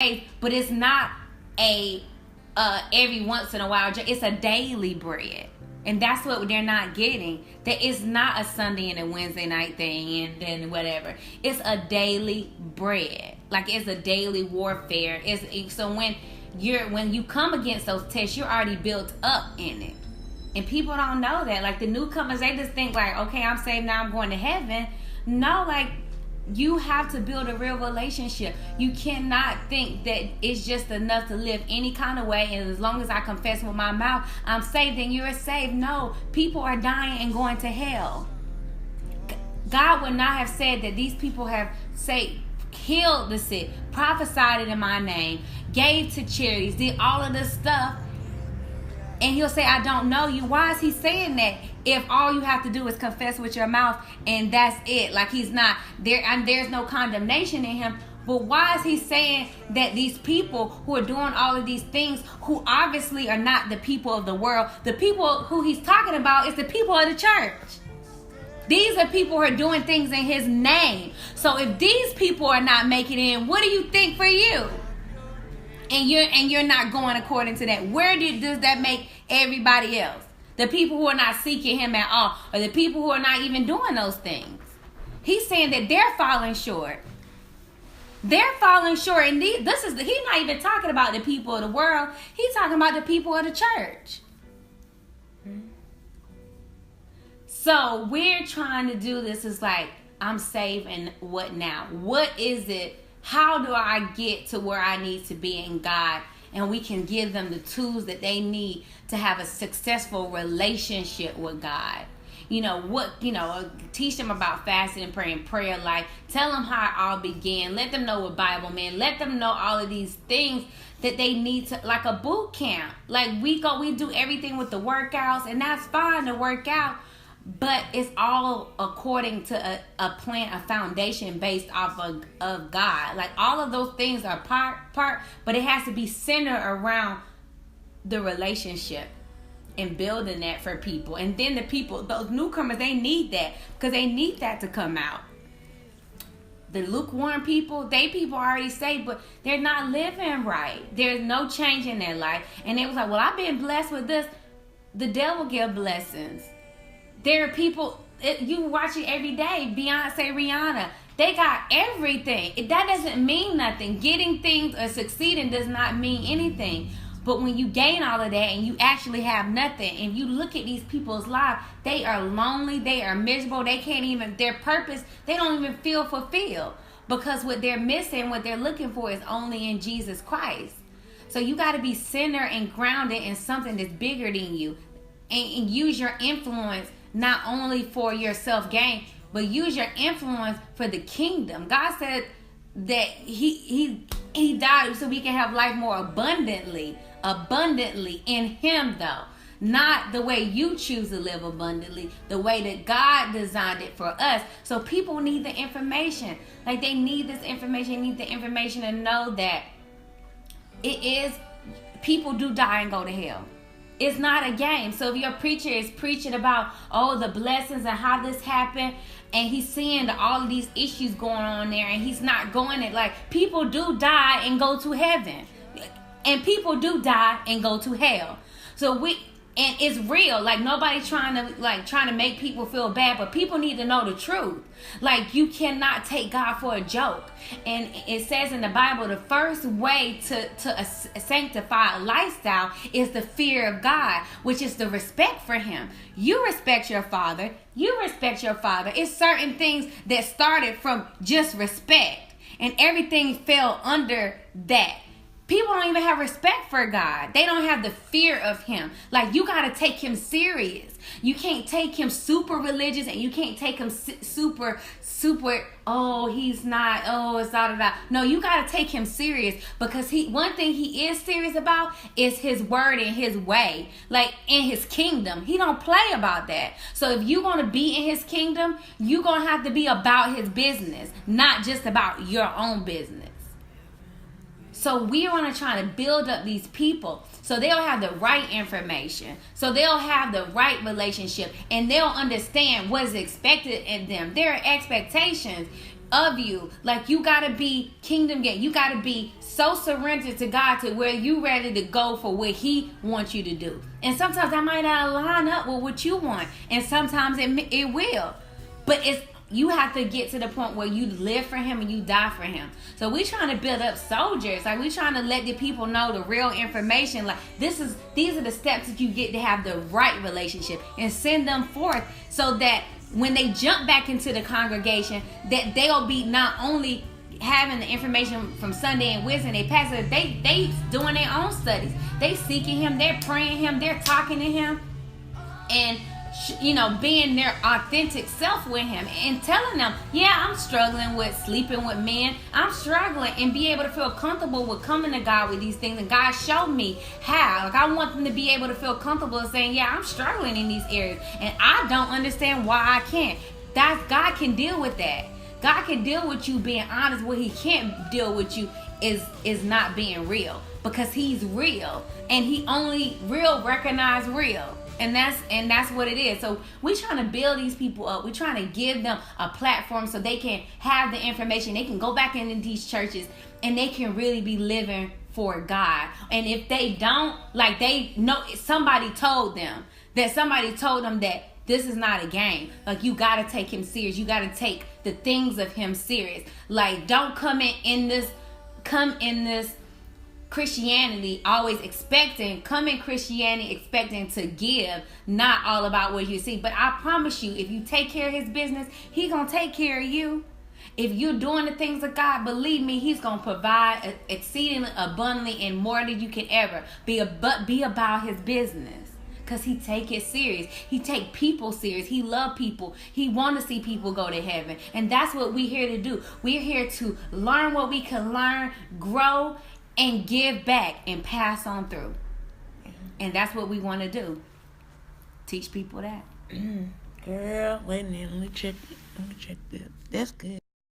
but it's not a every once in a while. It's a daily bread. And that's what they're not getting. That it's not a Sunday and a Wednesday night thing and then whatever. It's a daily bread. Like it's a daily warfare. So when you come against those tests, you're already built up in it. And people don't know that. Like the newcomers, they just think like, okay, I'm saved now, I'm going to heaven. No, like you have to build a real relationship. You cannot think that it's just enough to live any kind of way, and as long as I confess with my mouth I'm saved, then you're saved. No, people are dying and going to hell. God would not have said that these people have healed the sick, prophesied it in my name, gave to charities, did all of this stuff, and he'll say, I don't know you. Why is he saying that if all you have to do is confess with your mouth and that's it? Like he's not there, and there's no condemnation in him. But why is he saying that these people who are doing all of these things, who obviously are not the people of the world, the people who he's talking about is the people of the church. These are people who are doing things in his name. So if these people are not making it in, what do you think for you? And you're not going according to that. Does that make everybody else? The people who are not seeking him at all, or the people who are not even doing those things. He's saying that they're falling short. They're falling short. And he's not even talking about the people of the world. He's talking about the people of the church. So we're trying to do this is like, I'm saved and what now? What is it? How do I get to where I need to be in God? And we can give them the tools that they need to have a successful relationship with God. Teach them about fasting and prayer life. Tell them how it all began. Let them know what Bible meant. Let them know all of these things that they need to, like a boot camp. Like we do everything with the workouts, and that's fine to work out. But it's all according to a plan, a foundation based off of God. Like all of those things are part, but it has to be centered around the relationship and building that for people. And then the people, those newcomers, they need that because they need that to come out. The lukewarm people already saved, but they're not living right. There's no change in their life. And they was like, well, I've been blessed with this. The devil give blessings. There are people, you watch it every day, Beyonce, Rihanna, they got everything. That doesn't mean nothing. Getting things or succeeding does not mean anything. But when you gain all of that and you actually have nothing, and you look at these people's lives, they are lonely, they are miserable, they can't even, their purpose, they don't even feel fulfilled. Because what they're missing, what they're looking for is only in Jesus Christ. So you got to be centered and grounded in something that's bigger than you. And use your influence not only for your self-gain, but use your influence for the kingdom. God said that he died so we can have life more abundantly in him, though. Not the way you choose to live abundantly, the way that God designed it for us. So people need the information. Like they need this information, they need the information to know that people do die and go to hell. It's not a game. So if your preacher is preaching about, the blessings and how this happened, and he's seeing all of these issues going on there, and he's not going it, like, people do die and go to heaven. And people do die and go to hell. And it's real. Like, nobody's trying to make people feel bad, but people need to know the truth. Like, you cannot take God for a joke. And it says in the Bible, the first way to sanctify a lifestyle is the fear of God, which is the respect for him. You respect your father. It's certain things that started from just respect, and everything fell under that. People don't even have respect for God. They don't have the fear of him. Like, you got to take him serious. You can't take him super religious, and you can't take him super, he's not, it's da. No, you got to take him serious, because one thing he is serious about is his word and his way. Like, in his kingdom. He don't play about that. So if you're going to be in his kingdom, you're going to have to be about his business, not just about your own business. So we want to try to build up these people so they'll have the right information, so they'll have the right relationship, and they'll understand what is expected in them. There are expectations. of you. Like, you gotta be kingdom gate. You gotta be so surrendered to God to where you ready to go for what He wants you to do. And sometimes that might not line up with what you want, and sometimes it will. But you have to get to the point where you live for Him and you die for Him. So we trying to build up soldiers. Like, we trying to let the people know the real information. Like, these are the steps that you get to have the right relationship, and send them forth so that when they jump back into the congregation, that they'll be not only having the information from Sunday and Wednesday, they pass it, they doing their own studies. They seeking Him, they're praying Him, they're talking to Him, and being their authentic self with Him, and telling them, yeah, I'm struggling with sleeping with men, I'm struggling, and be able to feel comfortable with coming to God with these things, and God showed me how. Like, I want them to be able to feel comfortable saying, yeah, I'm struggling in these areas, and I don't understand why I can't. God can deal with that. God can deal with you being honest. What He can't deal with you is not being real, because He's real, and He only recognize real. And that's what it is. So we're trying to build these people up. We're trying to give them a platform so they can have the information. They can go back into these churches and they can really be living for God. And if they don't, like, they know somebody told them that this is not a game. Like, you got to take Him serious. You got to take the things of Him serious. Like, don't come in this Christianity come in Christianity expecting to give, not all about what you see. But I promise you, if you take care of His business, He gonna take care of you. If you're doing the things of God, believe me, He's gonna provide exceedingly abundantly and more than you can ever be about His business, because He take it serious. He take people serious. He love people. He want to see people go to heaven, and that's what we're here to do. We're here to learn what we can learn, grow, and give back and pass on through. And that's what we want to do. Teach people that. Girl, wait a minute. Let me check that. That's good.